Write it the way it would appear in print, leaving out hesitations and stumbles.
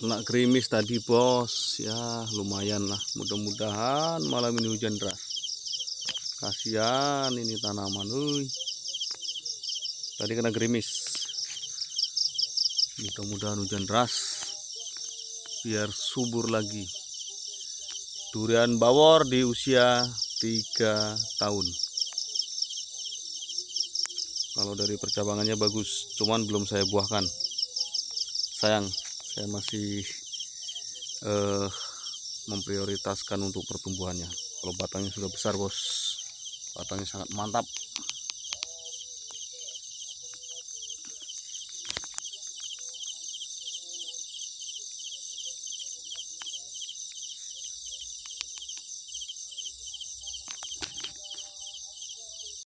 Kena gerimis tadi bos, ya lumayan lah. Mudah-mudahan malam ini hujan deras. Kasihan ini tanaman, tadi kena gerimis. Mudah-mudahan hujan deras biar subur lagi. Durian bawor di usia 3 tahun. Kalau dari percabangannya bagus, cuman belum saya buahkan. Sayang, saya masih memprioritaskan untuk pertumbuhannya. Kalau batangnya sudah besar bos, batangnya sangat mantap.